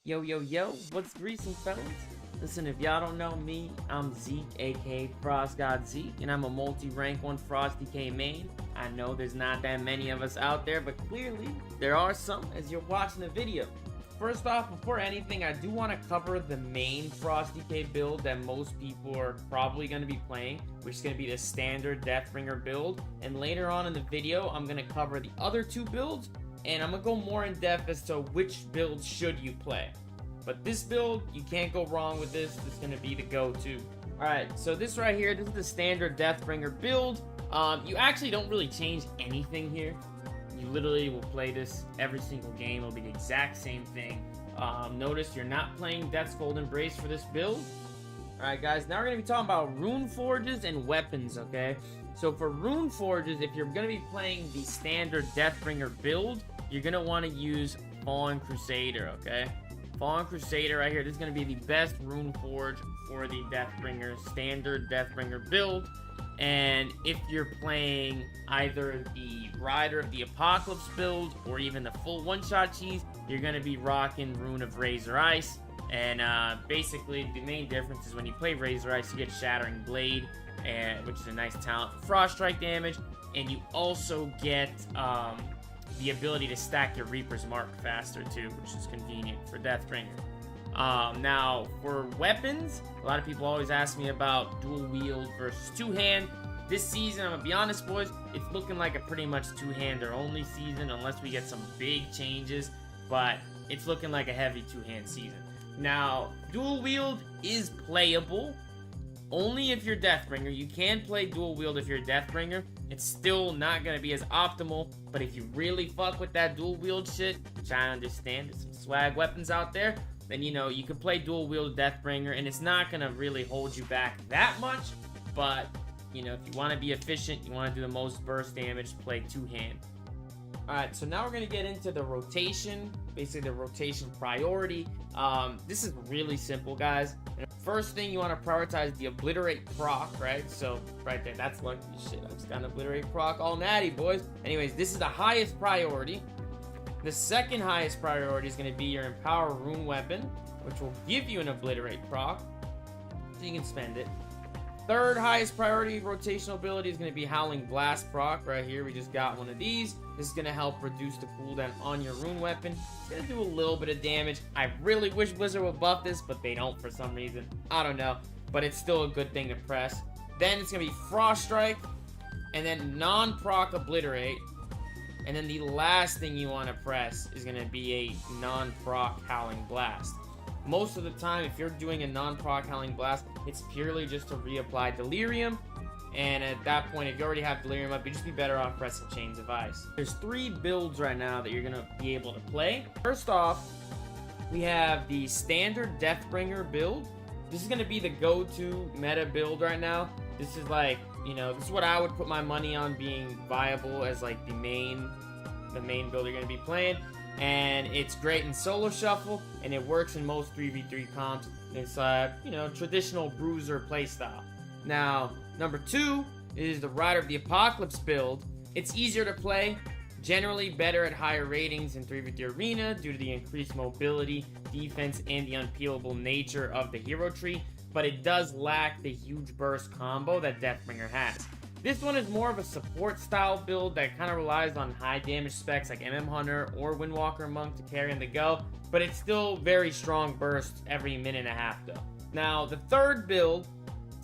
Yo, yo, yo, what's greasing, fellas? Listen, if y'all don't know me, I'm Xeek, aka Frost God Xeek, and I'm a multi-rank 1 Frosty K main. I know there's not that many of us out there, but clearly, there are some as you're watching the video. First off, before anything, I do want to cover the main Frosty K build that most people are probably going to be playing, which is going to be the standard Deathbringer build, and later on in the video, I'm going to cover the other two builds, and I'm going to go more in depth as to which build should you play. But this build, you can't go wrong with this. This is going to be the go-to. Alright, so this right here, this is the standard Deathbringer build. You actually don't really change anything here. You literally will play this every single game. It'll be the exact same thing. Notice you're not playing Death's Cold Embrace for this build. Alright guys, now we're going to be talking about Runeforges and weapons, okay? So for Runeforges, if you're going to be playing the standard Deathbringer build, you're going to want to use Fallen Crusader, okay? Fallen Crusader right here, this is going to be the best Runeforge for the Deathbringer, standard Deathbringer build. And if you're playing either the Rider of the Apocalypse build or even the full one-shot cheese, you're going to be rocking Rune of Razor Ice. And basically, the main difference is when you play Razor Ice, you get Shattering Blade, which is a nice talent for Frost Strike damage. And you also get the ability to stack your Reaper's Mark faster too, which is convenient for Deathbringer. Now, for weapons, a lot of people always ask me about dual wield versus two-hand. This season, I'm gonna be honest, boys, it's looking like a pretty much two-hander only season, unless we get some big changes, but it's looking like a heavy two-hand season. Now, dual wield is playable, only if you're Deathbringer. You can play dual wield if you're Deathbringer. It's still not going to be as optimal, but if you really fuck with that dual wield shit, which I understand, there's some swag weapons out there, then you know, you can play dual wield Deathbringer, and it's not going to really hold you back that much, but, you know, if you want to be efficient, you want to do the most burst damage, play two-hand. Alright, so now we're going to get into the rotation, basically the rotation priority. This is really simple, guys. First thing, you want to prioritize the Obliterate proc, right? So, right there, that's lucky shit. I just got an Obliterate proc all natty, boys. Anyways, this is the highest priority. The second highest priority is going to be your Empower Rune Weapon, which will give you an Obliterate proc, so you can spend it. Third highest priority rotational ability is going to be Howling Blast proc. Right here, we just got one of these. This is going to help reduce the cooldown on your rune weapon. It's going to do a little bit of damage. I really wish Blizzard would buff this, but they don't for some reason. I don't know, but it's still a good thing to press. Then it's going to be Frost Strike, and then non-proc Obliterate. And then the last thing you want to press is going to be a non-proc Howling Blast. Most of the time, if you're doing a non-proc Howling Blast, it's purely just to reapply Delirium. And at that point, if you already have Delirium up, you'd just be better off pressing Chains of Ice. There's 3 builds right now that you're going to be able to play. First off, we have the standard Deathbringer build. This is going to be the go-to meta build right now. This is like, you know, this is what I would put my money on being viable as like the main build you're going to be playing. And it's great in solo shuffle, and it works in most 3v3 comps. It's you know, traditional bruiser playstyle. Now, number 2 is the Rider of the Apocalypse build. It's easier to play, generally better at higher ratings in 3v3 arena due to the increased mobility, defense, and the unpeelable nature of the hero tree, but it does lack the huge burst combo that Deathbringer has. This one is more of a support style build that kind of relies on high damage specs like Hunter or Windwalker Monk to carry on the go, but it's still very strong bursts every minute and a half though. Now, the third build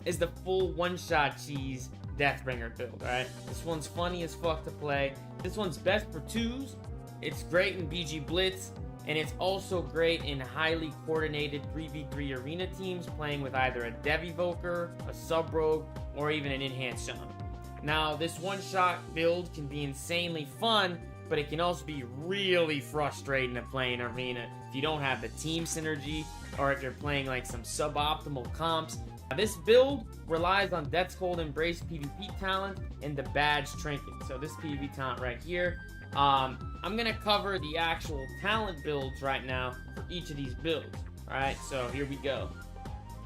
is the full one-shot cheese Deathbringer build, alright? This one's funny as fuck to play. This one's best for 2s. It's great in BG Blitz, and it's also great in highly coordinated 3v3 arena teams playing with either a Dev Evoker, a Sub Rogue, or even an Enhanced Shaman. Now, this one-shot build can be insanely fun, but it can also be really frustrating to play in arena if you don't have the team synergy, or if you're playing like some suboptimal comps. Now, this build relies on Death's Cold Embrace PvP talent and the Badge Trinket. So this PvP talent right here. I'm going to cover the actual talent builds right now for each of these builds. Alright, so here we go.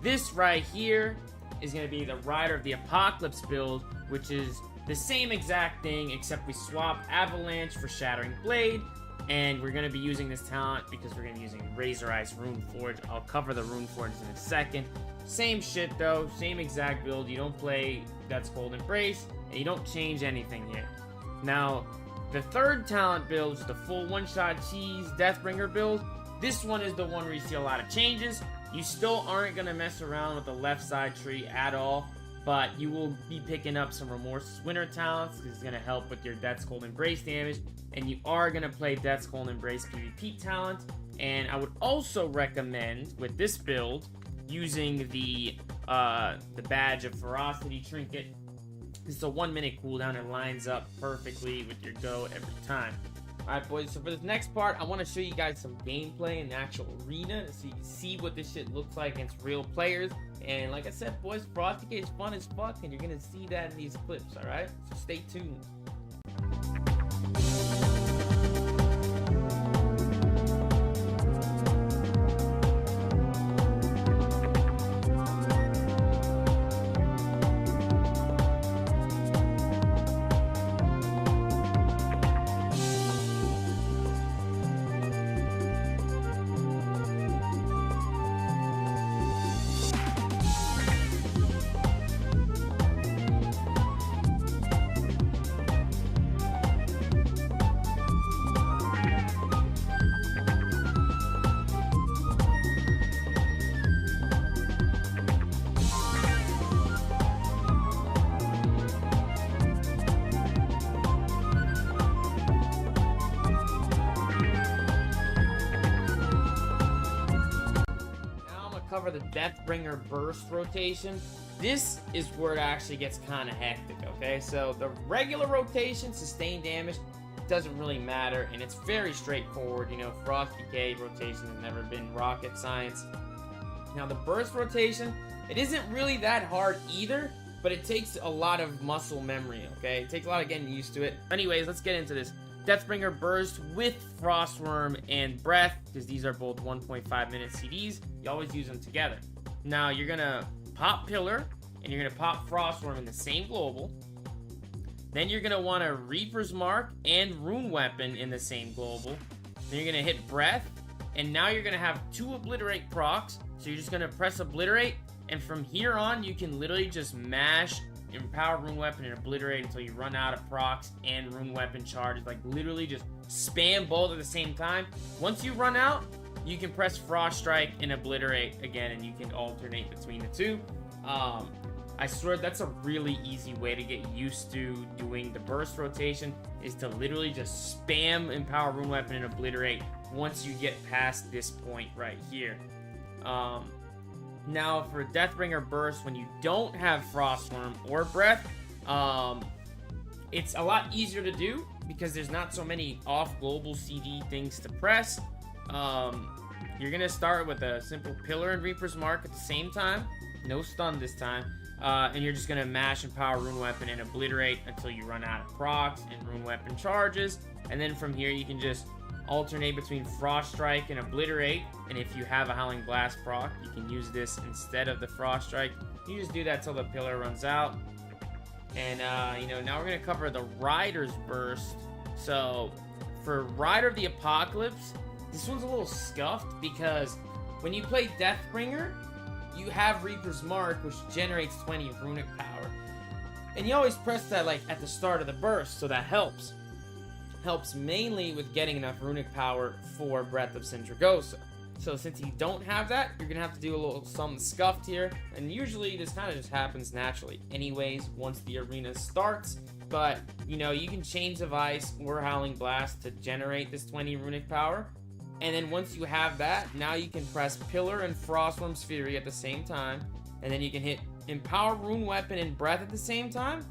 This right here is going to be the Rider of the Apocalypse build, which is the same exact thing, except we swap Avalanche for Shattering Blade, And we're going to be using this talent because we're going to be using Razor Eyes Runeforge. I'll cover the Runeforges in a second. Same shit though, same exact build. You don't play Death's Cold Embrace, and you don't change anything here. Now, the third talent build is the full one-shot cheese Deathbringer build. This one is the one where you see a lot of changes. You still aren't going to mess around with the left side tree at all, but you will be picking up some Remorseless Winter talents because it's going to help with your Death's Cold Embrace damage. And you are going to play Death's Cold Embrace PvP talent. And I would also recommend, with this build, using the Badge of Ferocity trinket. It's a 1 minute cooldown. It lines up perfectly with your go every time. Alright boys, so for this next part, I want to show you guys some gameplay in the actual arena so you can see what this shit looks like against real players. And like I said boys, Frosty is fun as fuck, and you're going to see that in these clips, alright? So stay tuned. Cover the Deathbringer burst rotation. This is where it actually gets kind of hectic, okay? So the regular rotation, sustained damage, doesn't really matter, and it's very straightforward. You know, Frost Decay rotation has never been rocket science. Now the burst rotation, it isn't really that hard either, but it takes a lot of muscle memory, okay? It takes a lot of getting used to it. Anyways, let's get into this. Deathbringer Burst with Frostworm and Breath, because these are both 1.5 minute CDs. You always use them together. Now, you're going to pop Pillar, and you're going to pop Frostworm in the same global. Then you're going to want a Reaper's Mark and Rune Weapon in the same global. Then you're going to hit Breath, and now you're going to have 2 Obliterate procs. So you're just going to press Obliterate, and from here on, you can literally just mash Empower Rune Weapon and Obliterate until you run out of procs and Rune Weapon charges. Like, literally just spam both at the same time. Once you run out, you can press Frost Strike and Obliterate again, and you can alternate between the two. I swear that's a really easy way to get used to doing the burst rotation, is to literally just spam Empower Rune Weapon and Obliterate once you get past this point right here. Now, for Deathbringer Burst, when you don't have Frostworm or Breath, it's a lot easier to do because there's not so many off-global CD things to press. You're going to start with a simple Pillar and Reaper's Mark at the same time. No stun this time. And you're just going to mash Empower Rune Weapon and Obliterate until you run out of procs and Rune Weapon charges. And then from here, you can just alternate between Frost Strike and Obliterate, and if you have a Howling Blast proc, you can use this instead of the Frost Strike. You just do that till the Pillar runs out. And you know, now we're gonna cover the Rider's Burst. So for Rider of the Apocalypse, this one's a little scuffed because when you play Deathbringer, you have Reaper's Mark, which generates 20 runic power, and you always press that like at the start of the burst, so that helps mainly with getting enough runic power for Breath of Sindragosa. So since you don't have that, you're gonna have to do a little something scuffed here, and usually this kind of just happens naturally anyways once the arena starts. But you know, you can Chains of Ice or Howling Blast to generate this 20 runic power, and then once you have that, now you can press Pillar and Frostworm's Fury at the same time, and then you can hit Empower Rune Weapon and Breath at the same time,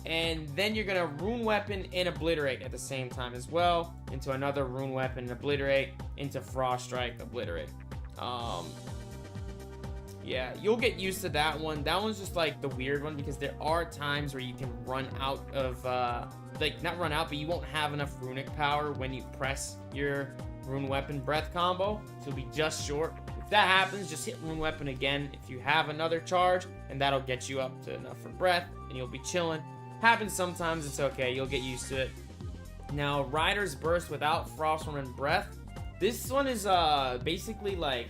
and then you're gonna Rune Weapon and Obliterate at the same time as well, into another Rune Weapon and Obliterate, into Frost Strike, Obliterate. Yeah, you'll get used to that one. That one's just like the weird one because there are times where you can run out of, like, not run out, but you won't have enough runic power when you press your Rune Weapon Breath combo, so it'll be just short. If that happens, just hit Rune Weapon again if you have another charge, and that'll get you up to enough for Breath, and you'll be chilling. Happens sometimes, it's okay, you'll get used to it. Now, Rider's Burst without Frostworm and Breath. This one is basically like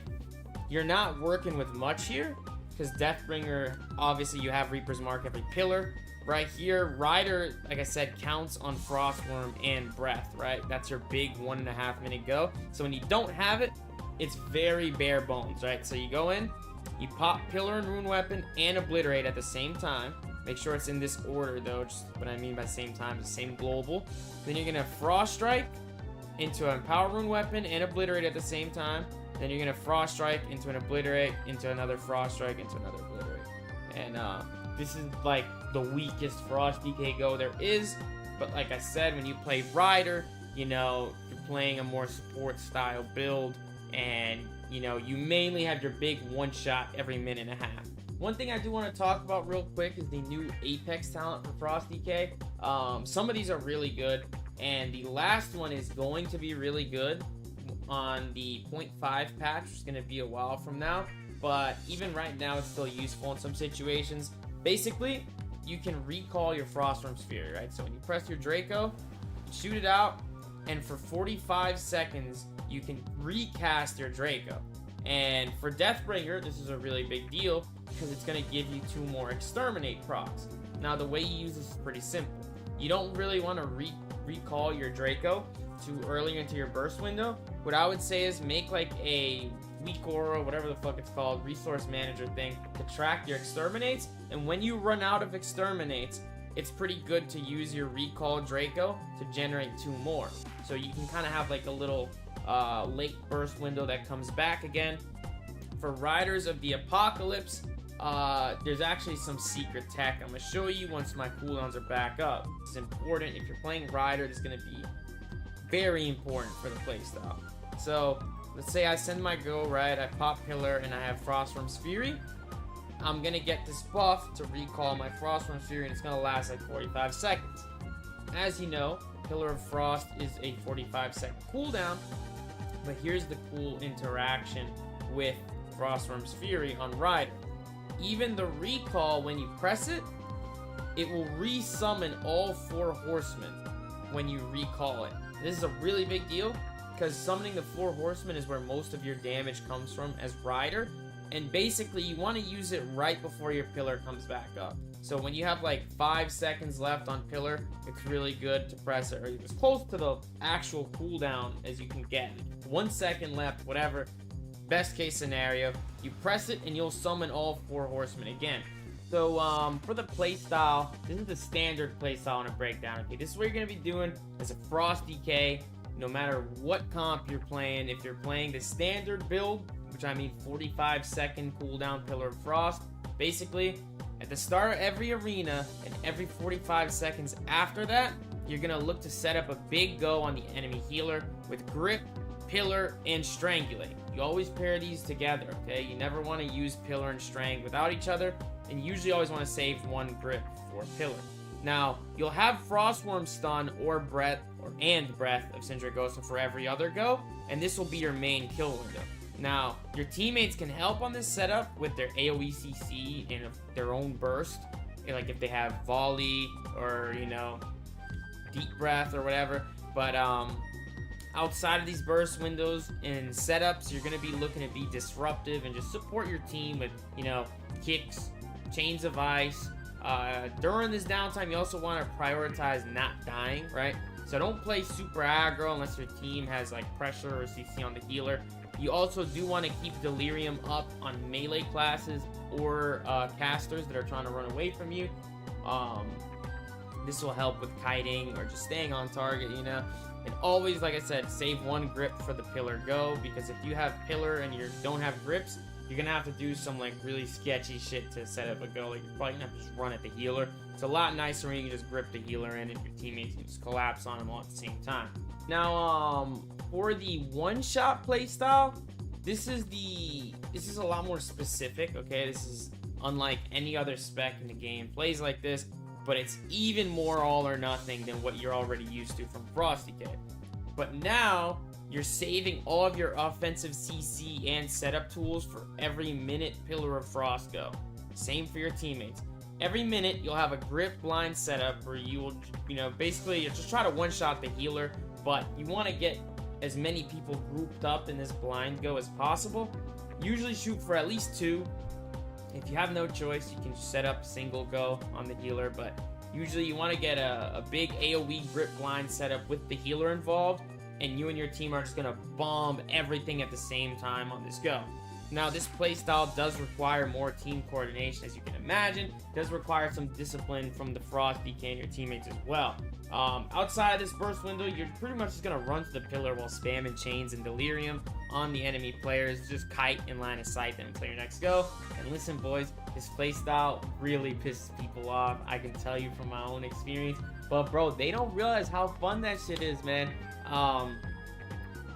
you're not working with much here, because Deathbringer, obviously you have Reaper's Mark every pillar. Right here, Rider, like I said, counts on Frostworm and Breath, right? That's your big 1.5 minute go. So when you don't have it, it's very bare bones, right? So you go in, you pop Pillar and Rune Weapon and Obliterate at the same time. Make sure it's in this order though, just what I mean by same time, the same global. Then you're gonna Frost Strike into an Empower Rune Weapon and Obliterate at the same time. Then you're gonna Frost Strike into an Obliterate, into another Frost Strike, into another Obliterate. And this is like the weakest Frost DK go there is. But like I said, when you play Rider, you know, you're playing a more support style build. And, you know, you mainly have your big one shot every minute and a half. One thing I do want to talk about real quick is the new Apex talent for Frost DK. Some of these are really good. And the last one is going to be really good on the 0.5 patch, which is going to be a while from now. But even right now, it's still useful in some situations. Basically, you can recall your Frostworm Sphere, right? So when you press your Draco, shoot it out, and for 45 seconds, you can recast your Draco. And for Deathbringer, this is a really big deal because it's going to give you 2 more Exterminate procs. Now, the way you use this is pretty simple. You don't really want to recall your Draco too early into your burst window. What I would say is make like a weak aura, whatever the fuck it's called, resource manager thing to track your exterminates. And when you run out of exterminates, it's pretty good to use your recall Draco to generate 2 more. So you can kind of have like a little late burst window that comes back again. For Riders of the Apocalypse, there's actually some secret tech I'm going to show you once my cooldowns are back up. It's important. If you're playing Rider, it's going to be very important for the playstyle. So let's say I send my go, right? I pop Pillar and I have Frostworm's Fury. I'm going to get this buff to recall my Frostworm's Fury, and it's going to last like 45 seconds. As you know, Pillar of Frost is a 45-second cooldown, but here's the cool interaction with Frostworm's Fury on Rider. Even the recall, when you press it, it will resummon all 4 horsemen when you recall it. This is a really big deal because summoning the 4 horsemen is where most of your damage comes from as Rider. And basically, you want to use it right before your Pillar comes back up. So when you have like 5 seconds left on Pillar, it's really good to press it, or as close to the actual cooldown as you can get. 1 second left, whatever. Best case scenario, you press it and you'll summon all 4 horsemen again. So for the playstyle, this is the standard playstyle on a breakdown. Okay, this is what you're going to be doing as a Frost DK, no matter what comp you're playing. If you're playing the standard build, which I mean 45-second cooldown Pillar of Frost, basically, at the start of every arena and every 45 seconds after that, you're going to look to set up a big go on the enemy healer with Grip, Pillar, and Strangulate. You always pair these together, okay? You never want to use Pillar and Strang without each other, and you usually always want to save 1 Grip for Pillar. Now, you'll have Frostworm Stun or Breath, and Breath of Sindragosa for every other go, and this will be your main kill window. Now, your teammates can help on this setup with their AoE CC and their own burst, like if they have Volley or, you know, Deep Breath or whatever. But outside of these burst windows and setups, you're going to be looking to be disruptive and just support your team with, you know, kicks, chains of ice. During this downtime, you also want to prioritize not dying, right? So don't play super aggro unless your team has like pressure or CC on the healer. You also do want to keep Delirium up on melee classes or casters that are trying to run away from you. This will help with kiting or just staying on target, you know. And always, like I said, save 1 grip for the Pillar go, because if you have Pillar and you don't have grips, you're going to have to do some like really sketchy shit to set up a go. Like you're probably going to have to just run at the healer. It's a lot nicer when you can just grip the healer in and your teammates can just collapse on them all at the same time. Now, for the one-shot playstyle, this is a lot more specific, okay? This is unlike any other spec in the game. Plays like this, but it's even more all or nothing than what you're already used to from Frost DK. But now, you're saving all of your offensive CC and setup tools for every minute Pillar of Frost go. Same for your teammates. every minute you'll have a grip blind setup where you will, basically just try to one-shot the healer, but you want to get as many people grouped up in this blind go as possible. Usually shoot for at least 2. If you have no choice, you can set up single go on the healer, but usually you want to get a big AoE grip blind setup with the healer involved, and you and your team are just going to bomb everything at the same time on this go. Now, this playstyle does require more team coordination, as you can imagine. It does require some discipline from the Frost, DK, and your teammates as well. Outside of this burst window, you're pretty much just going to run to the pillar while spamming chains and delirium on the enemy players. Just kite in line of sight, then play your next go. And listen, boys, this playstyle really pisses people off. I can tell you from my own experience. But, bro, they don't realize how fun that shit is, man.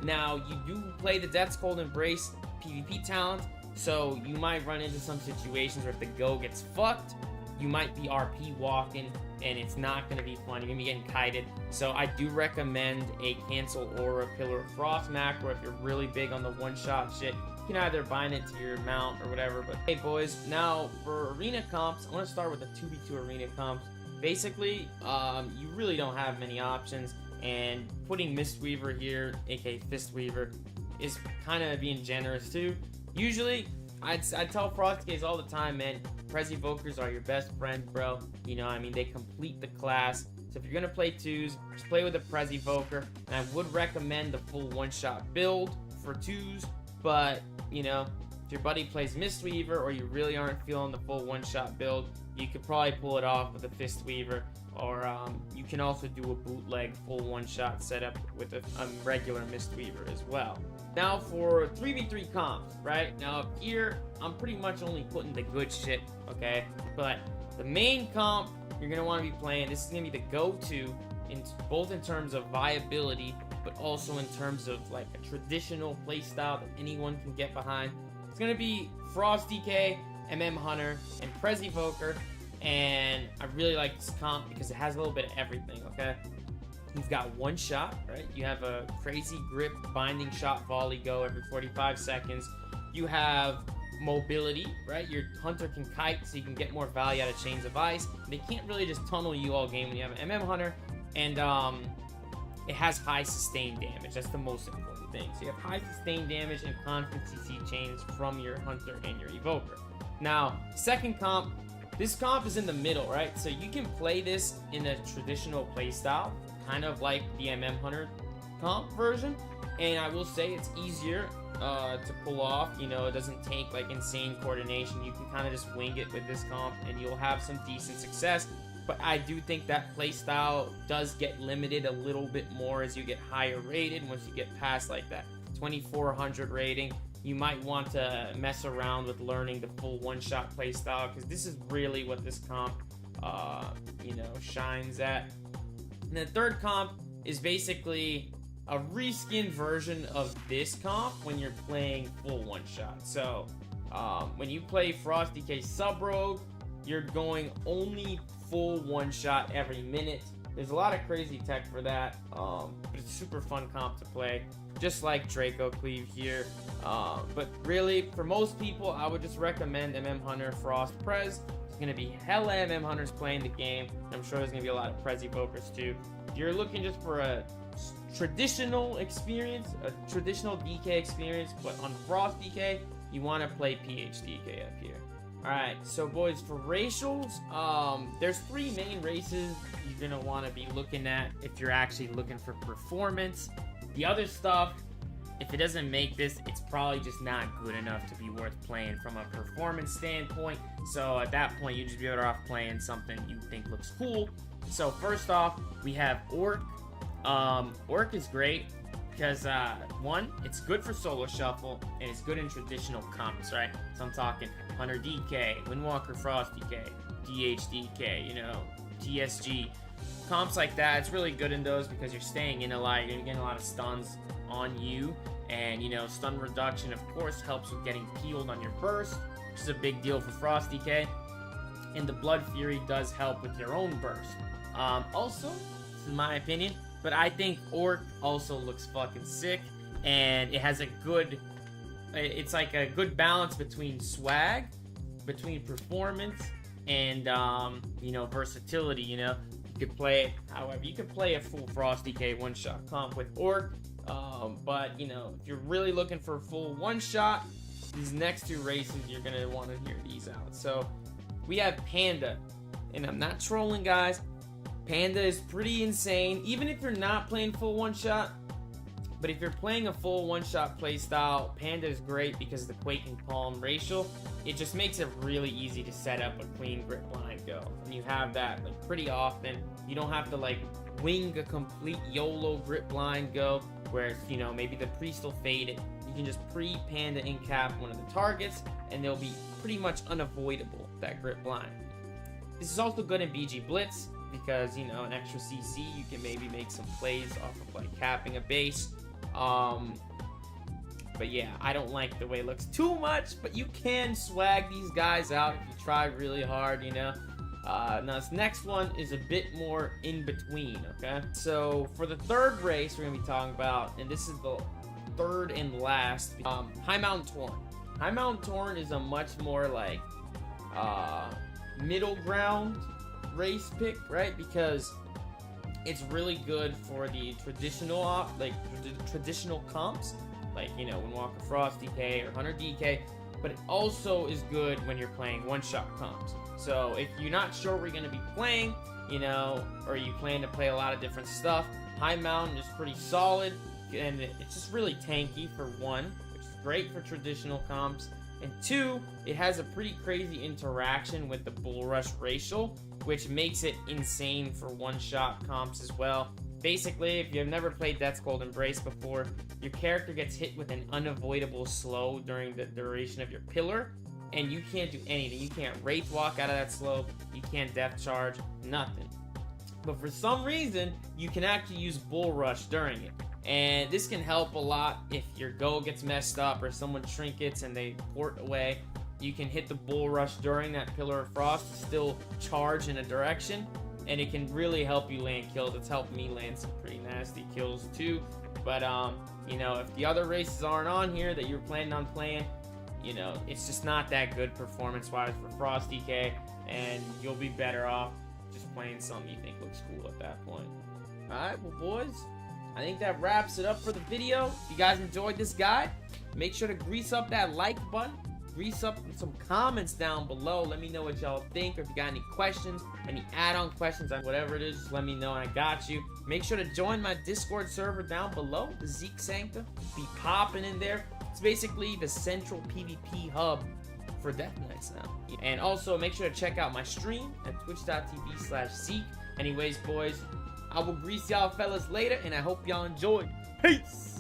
Now, you do play the Death's Cold Embrace PvP talent, so you might run into some situations where if the go gets fucked, you might be RP walking, and it's not going to be fun. You're going to be getting kited. So I do recommend a Cancel Aura Pillar of Frost macro if you're really big on the one-shot shit. You can either bind it to your mount or whatever. But hey, boys, now for arena comps, I want to start with the 2v2 arena comps. Basically, you really don't have many options, and putting Mistweaver here, aka Fistweaver, is kind of being generous too. Usually, I'd tell Frostgaze all the time, man, Presevokers are your best friend, bro. They complete the class. So if you're gonna play 2s, just play with a Presevoker. And I would recommend the full one-shot build for 2s, but, if your buddy plays Mistweaver or you really aren't feeling the full one-shot build, you could probably pull it off with a Fistweaver, or you can also do a bootleg full one-shot setup with a regular Mistweaver as well. Now for 3v3 comps, right? Now up here, I'm pretty much only putting the good shit, okay? But the main comp you're gonna want to be playing, this is gonna be the go-to, both in terms of viability, but also in terms of like a traditional playstyle that anyone can get behind. It's gonna be Frost DK, MM Hunter, and Presevoker, and I really like this comp because it has a little bit of everything, okay? You've got one shot, right? You have a crazy grip binding shot volley go every 45 seconds. You have mobility, right? Your hunter can kite, so you can get more value out of chains of ice. They can't really just tunnel you all game when you have an MM Hunter, and it has high sustained damage. That's the most important thing. So you have high sustained damage and constant CC chains from your hunter and your evoker. Now, second comp, this comp is in the middle, right? So you can play this in a traditional playstyle, kind of like the MM Hunter comp version, and I will say it's easier to pull off. It doesn't take like insane coordination. You can kind of just wing it with this comp and you'll have some decent success. But I do think that playstyle does get limited a little bit more as you get higher rated. Once you get past like that 2400 rating, you might want to mess around with learning the full one-shot playstyle, because this is really what this comp shines at. And the third comp is basically a reskin version of this comp when you're playing full one-shot. So when you play Frost DK Sub-Rogue, you're going only full one-shot every minute. There's a lot of crazy tech for that, but it's a super fun comp to play, just like Draco Cleave here. But really, for most people, I would just recommend MM Hunter, Frost, Prez. Going to be hella MM Hunters playing the game. I'm sure there's going to be a lot of Presevokers too. If you're looking just for a traditional experience, a traditional DK experience, but on Frost DK, you want to play PHDK up here. Alright, so boys, for racials, there's 3 main races you're going to want to be looking at if you're actually looking for performance. The other stuff, if it doesn't make this, it's probably just not good enough to be worth playing from a performance standpoint. So at that point, you just be better off playing something you think looks cool. So first off, we have Orc. Orc is great because, one, it's good for solo shuffle, and it's good in traditional comps, right? So I'm talking Hunter DK, Windwalker Frost DK, DH DK, TSG. Comps like that, it's really good in those because you're staying in a lot, you're getting a lot of stuns on you, and stun reduction of course helps with getting peeled on your burst, which is a big deal for Frost DK, and the Blood Fury does help with your own burst. Also, this is my opinion, but I think Orc also looks fucking sick, and it has it's like a good balance between swag, between performance, and you know, versatility. You know, you could play it however. You could play a full Frost DK one-shot comp with Orc, but you know, if you're really looking for a full one-shot, these next two races you're gonna want to hear these out. So we have Panda, and I'm not trolling, guys. Panda is pretty insane, even if you're not playing full one-shot. But if you're playing a full one-shot playstyle, Panda is great because of the Quaking Palm racial. It just makes it really easy to set up a clean Grit Blind go. And you have that like pretty often. You don't have to like wing a complete YOLO Grit Blind go, where, you know, maybe the priest will fade it. You can just pre-Panda incap one of the targets, and they'll be pretty much unavoidable, that Grit Blind. This is also good in BG Blitz, because, you know, an extra CC, you can maybe make some plays off of like capping a base. But yeah, I don't like the way it looks too much, but you can swag these guys out if you try really hard, you know. Now this next one is a bit more in between, okay? So for the third race we're gonna be talking about, and this is the third and last, High Mountain Torn. High Mountain Torn is a much more like middle ground race pick, right? Because it's really good for the traditional traditional comps, like, you know, Windwalker Frost DK or Hunter DK, but it also is good when you're playing one-shot comps. So if you're not sure what you're going to be playing, you know, or you plan to play a lot of different stuff, High Mountain is pretty solid, and it's just really tanky for one, which is great for traditional comps, and two, it has a pretty crazy interaction with the Bull Rush racial, which makes it insane for one-shot comps as well. Basically, if you've never played Death's Cold Embrace before, your character gets hit with an unavoidable slow during the duration of your pillar, and you can't do anything. You can't Wraith Walk out of that slow, you can't Death Charge, nothing. But for some reason, you can actually use Bull Rush during it. And this can help a lot if your go gets messed up or someone trinkets and they port away. You can hit the Bull Rush during that Pillar of Frost to still charge in a direction, and it can really help you land kills. It's helped me land some pretty nasty kills too. But you know, if the other races aren't on here that you're planning on playing, you know, it's just not that good performance-wise for Frost DK, and you'll be better off just playing something you think looks cool at that point. Alright, well boys, I think that wraps it up for the video. If you guys enjoyed this guide, make sure to grease up that like button. Grease up some comments down below. Let me know what y'all think, or if you got any questions, any add-on questions on whatever it is, just let me know and I got you. Make sure to join my Discord server down below, the Xeek Sanctum. Be popping in there. It's basically the central PvP hub for Death Knights now. And also make sure to check out my stream at twitch.tv/Xeek. Anyways, boys, I will grease y'all fellas later, and I hope y'all enjoyed. Peace!